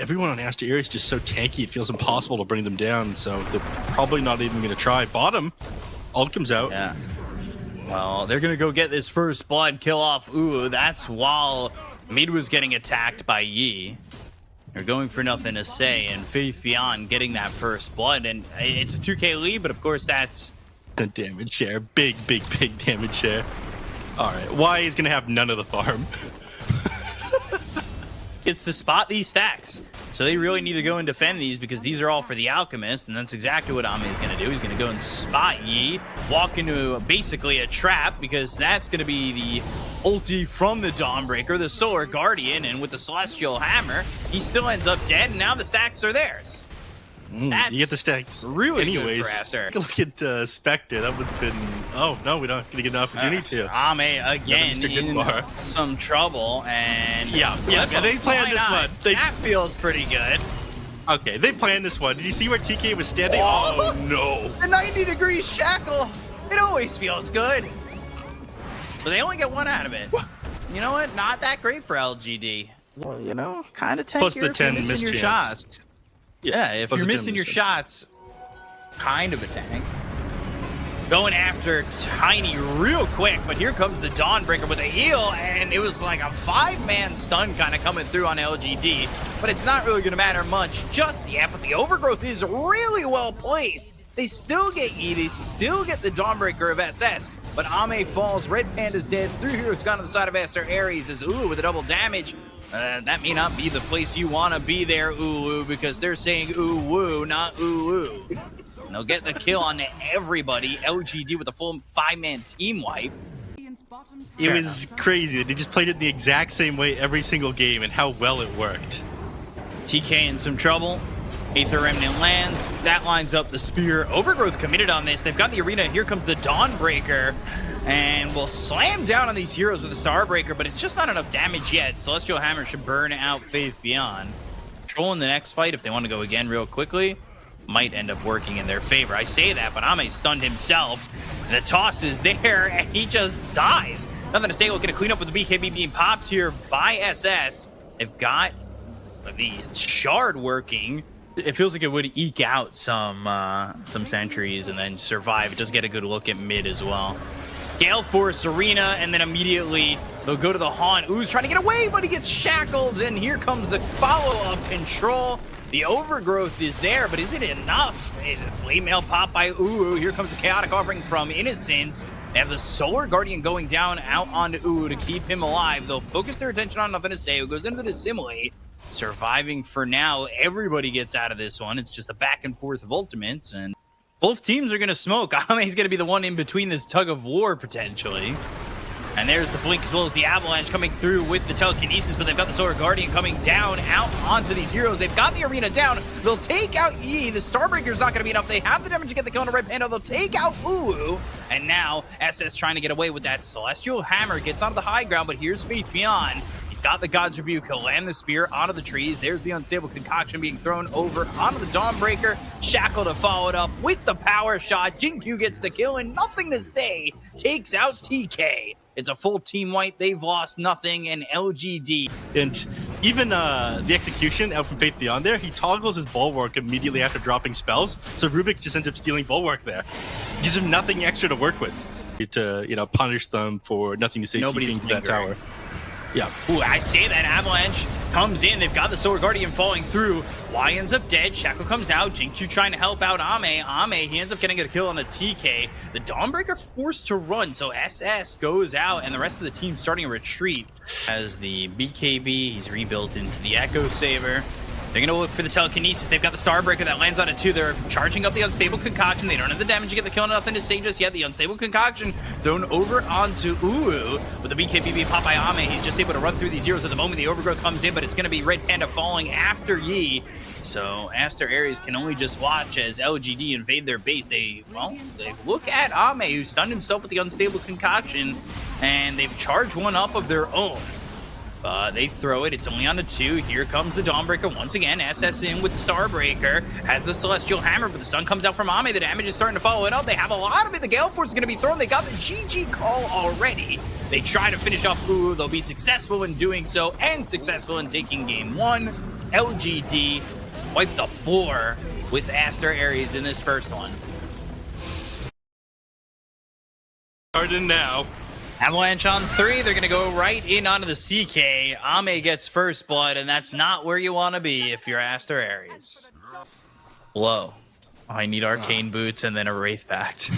everyone on Aster Aries is just so tanky, it feels impossible to bring them down, so they're probably not even going to try. Bottom, ult comes out. Yeah. Well, they're going to go get this first blood kill off. Ooh, that's while mid was getting attacked by Yi. They're going for nothing to say, and Faith Beyond getting that first blood, and it's a 2k lead, but of course that's... The damage share, big damage share. Alright, Y is going to have none of the farm. It's to spot these stacks. So they really need to go and defend these because these are all for the Alchemist, and that's exactly what Ame is going to do. He's going to go and spot Yi, walk into basically a trap because that's going to be the ulti from the Dawnbreaker, the Solar Guardian, and with the Celestial Hammer, he still ends up dead, and now the stacks are theirs. You get the stacks. Really anyways, good for Aster. Look at Spectre. That one's been... Oh, no, we don't get an opportunity to. Ame again in some trouble, and... Yeah, they planned this one. That feels pretty good. Okay, they planned this one. Did you see where TK was standing? Oh, no. The 90-degree shackle. It always feels good. But they only get one out of it. You know what? Not that great for LGD. Well, you know, kind of tankier Plus the 10 missing your chance. shots. Yeah, if you're missing your shots, kind of a tank. Going after Tiny real quick, but here comes the Dawnbreaker with a heal, and it was like a 5-man stun kind of coming through on LGD, but it's not really going to matter much just yet, but the Overgrowth is really well placed. They still get E, they still get the Dawnbreaker of SS, but Ame falls, Red Panda's dead, 3 heroes gone to the side of Aster Aries as ooh, with a double damage. That may not be the place you want to be there, ooh, because they're saying ooh, woo, not ooh, woo. And they'll get the kill on everybody. LGD with a full 5-man team wipe. It was crazy. They just played it the exact same way every single game, and how well it worked. TK in some trouble. Aether Remnant lands. That lines up the spear. Overgrowth committed on this. They've got the arena. Here comes the Dawnbreaker. And we'll slam down on these heroes with a Starbreaker, but it's just not enough damage yet. Celestial Hammer should burn out Faith Beyond. Control in the next fight, if they want to go again real quickly, might end up working in their favor. I say that, but Ame stunned himself. The toss is there, and he just dies. Nothing to say. Looking to clean up with the BKB being popped here by SS. They've got the shard working. It feels like it would eke out some sentries and then survive. It does get a good look at mid as well. Gale Force Arena, and then immediately they'll go to the Haunt. Ooh's trying to get away, but he gets shackled, and here comes the follow-up control. The Overgrowth is there, but is it enough? Blade Mail pop by Ooh. Here comes the Chaotic Offering from Innocence. They have the Solar Guardian going down out onto Ooh to keep him alive. They'll focus their attention on Nothing to Say, who goes into the Dissimilate. Surviving for now. Everybody gets out of this one. It's just a back and forth of ultimates, and both teams are going to smoke. Ame's going to be the one in between this tug of war, potentially. And there's the Blink as well as the Avalanche coming through with the Telekinesis, but they've got the Solar Guardian coming down out onto these heroes. They've got the arena down. They'll take out Yi. The Starbreaker's not going to be enough. They have the damage to get the kill on a Red Panda. They'll take out Ulu. And now SS trying to get away with that. Celestial Hammer gets onto the high ground, but here's Faith Beyond. He's got the God's Rebuke. He'll land the spear onto the trees. There's the Unstable Concoction being thrown over onto the Dawnbreaker. Shackle to follow it up with the power shot. Jinkyu gets the kill, and Nothing to Say takes out TK. It's a full team wipe. They've lost nothing, and LGD. And even the execution out from Faith Beyond there, he toggles his Bulwark immediately after dropping spells. So Rubik just ends up stealing Bulwark there. Gives him nothing extra to work with to, you know, punish them for Nothing to Say. Nobody's keeping that tower. Yeah. Ooh, I say that. Avalanche comes in. They've got the Solar Guardian falling through. Y ends up dead. Shackle comes out. Jinkyu trying to help out Ame. He ends up getting a kill on a TK. The Dawnbreaker forced to run, so SS goes out, and the rest of the team starting a retreat. As the BKB, he's rebuilt into the Echo Saber. They're going to look for the Telekinesis. They've got the Starbreaker that lands on it too. They're charging up the Unstable Concoction. They don't have the damage to get the kill. Nothing to Say just yet. The Unstable Concoction thrown over onto Ulu. With the BKB being popped by Ame, he's just able to run through these heroes at the moment. The Overgrowth comes in, but it's going to be Red Panda falling after Yi. So Aster Aries can only just watch as LGD invade their base. They look at Ame, who stunned himself with the Unstable Concoction, and they've charged one up of their own. They throw it. It's only on the 2. Here comes the Dawnbreaker once again. SS in with Starbreaker. Has the Celestial Hammer, but the sun comes out from Ame. The damage is starting to follow it up. They have a lot of it. The Gale Force is going to be thrown. They got the GG call already. They try to finish off Ulu. They'll be successful in doing so and successful in taking game 1. LGD wipe the floor with Aster Aries in this first one. Starting now. Avalanche on 3. They're going to go right in onto the CK. Ame gets first blood, and that's not where you want to be if you're Aster Aries. Low. I need arcane boots and then a Wraith Pact.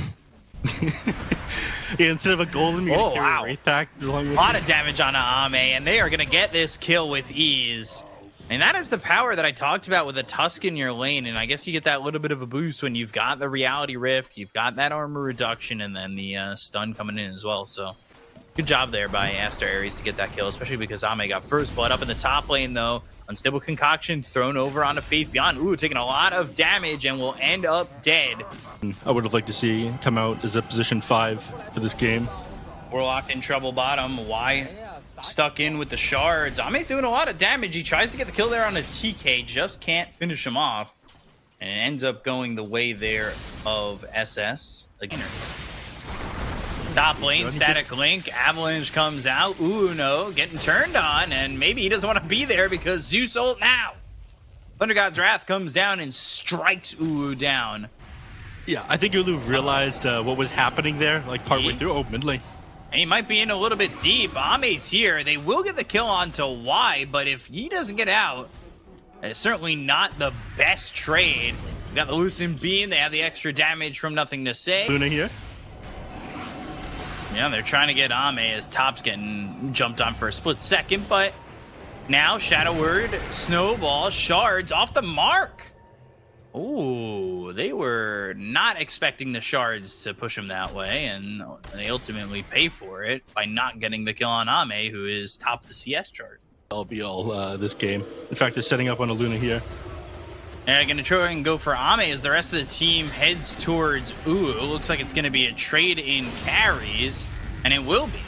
Yeah, instead of a golem, you're gonna carry a Wraith Pact along with a lot of damage on Ame, and they are going to get this kill with ease. And that is the power that I talked about with a Tusk in your lane, and I guess you get that little bit of a boost when you've got the Reality Rift, you've got that armor reduction, and then the stun coming in as well. So good job there by Aster Aries to get that kill, especially because Ame got first blood. Up in the top lane, though, Unstable Concoction thrown over onto Faith Beyond. Ooh, taking a lot of damage and will end up dead. I would have liked to see come out as a position 5 for this game. Warlock in trouble bottom. Why stuck in with the shards? Ame's doing a lot of damage. He tries to get the kill there on a TK, just can't finish him off. And it ends up going the way there of SS again. Top lane, static link. Avalanche comes out. Ooh, no, getting turned on, and maybe he doesn't want to be there because Zeus ult now. Thunder God's Wrath comes down and strikes Ulu down. Yeah, I think Ulu realized what was happening there, like partway through. Oh, mid lane. And he might be in a little bit deep. Ame's here. They will get the kill onto Y, but if he doesn't get out, it's certainly not the best trade. We got the Lucent Beam. They have the extra damage from Nothing to Say. Luna here. Yeah, they're trying to get Ame as Top's getting jumped on for a split second, but now Shadow Word, Snowball, Shards off the mark. Ooh, they were not expecting the Shards to push him that way, and they ultimately pay for it by not getting the kill on Ame, who is top of the CS chart. That'll be all this game. In fact, they're setting up on a Luna here. And they're going to try and go for Ame as the rest of the team heads towards Ooh. It looks like it's going to be a trade in carries, and it will be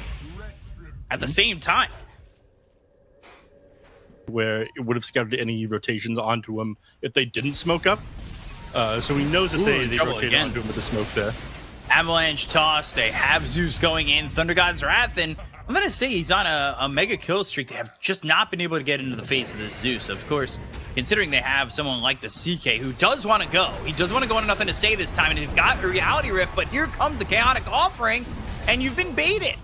at the same time. Where it would have scouted any rotations onto him if they didn't smoke up. So he knows that they rotated onto him with the smoke there. Avalanche toss. They have Zeus going in. Thunder God's Wrath, and I'm going to say he's on a mega kill streak. They have just not been able to get into the face of this Zeus. Of course, considering they have someone like the CK who does want to go. He does want to go on Nothing to Say this time, and they've got a Reality Rift, but here comes the Chaotic Offering, and you've been baited.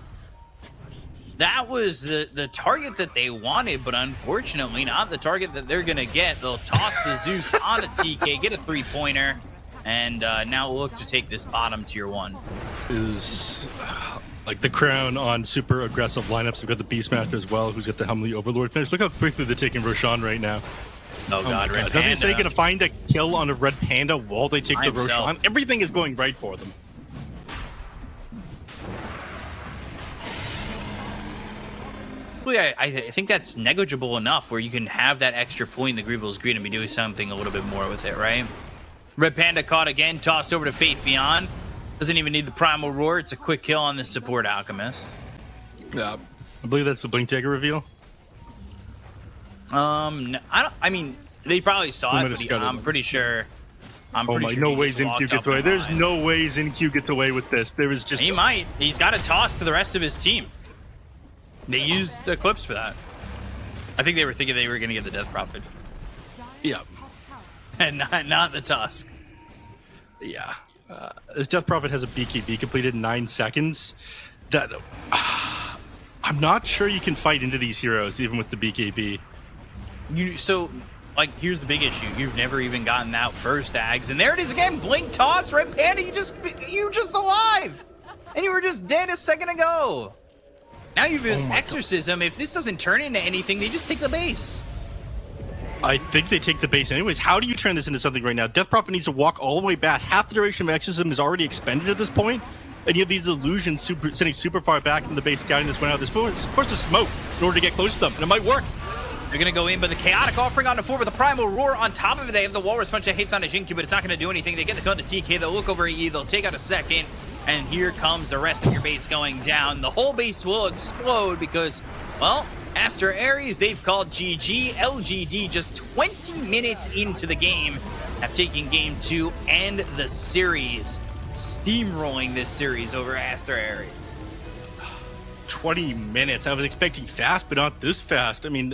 That was the target that they wanted, but unfortunately not the target that they're going to get. They'll toss the Zeus on a TK, get a 3-pointer, and now look to take this bottom tier 1. Is like the crown on super aggressive lineups. We've got the Beastmaster as well, who's got the Humley Overlord finish. Look how quickly they're taking Roshan right now. Oh God, Red Panda. Nothing to Say going to find a kill on a Red Panda while they take the himself. Roshan. Everything is going right for them. I think that's negligible enough where you can have that extra point in the Grievous Green and be doing something a little bit more with it, right? Red Panda caught again, tossed over to Faith Beyond. Doesn't even need the Primal Roar. It's a quick kill on the support Alchemist. Yeah, I believe that's the Blink Dagger reveal. No, I mean, they probably saw it, but I'm pretty sure. No way ZinQ gets away. There's no way ZinQ gets away with this. There is just. He might. He's got a toss to the rest of his team. They used Eclipse for that. I think they were thinking they were going to get the Death Prophet. Yeah. And not the Tusk. Yeah. This Death Prophet has a BKB completed in 9 seconds. That I'm not sure you can fight into these heroes even with the BKB. Like, here's the big issue. You've never even gotten out first, Ags. And there it is again. Blink toss, Red Panda. You just alive. And you were just dead a second ago. Now you've used Exorcism. If this doesn't turn into anything, they just take the base. I think they take the base anyways. How do you turn this into something right now? Death Prophet needs to walk all the way back. Half the duration of Exorcism is already expended at this point. And you have these illusions sending super far back in the base, scouting this one out. They're supposed to smoke in order to get close to them. And it might work. They're going to go in, but the Chaotic Offering on the floor with the Primal Roar on top of it. They have the Walrus Punch that hits on a Jinky, but it's not going to do anything. They get the gun to TK. They'll look over EE. They'll take out a second. And here comes the rest of your base going down. The whole base will explode because, well, Aster Aries, they've called GG. LGD just 20 minutes into the game have taken game 2 and the series. Steamrolling this series over Aster Aries. 20 minutes. I was expecting fast, but not this fast. I mean...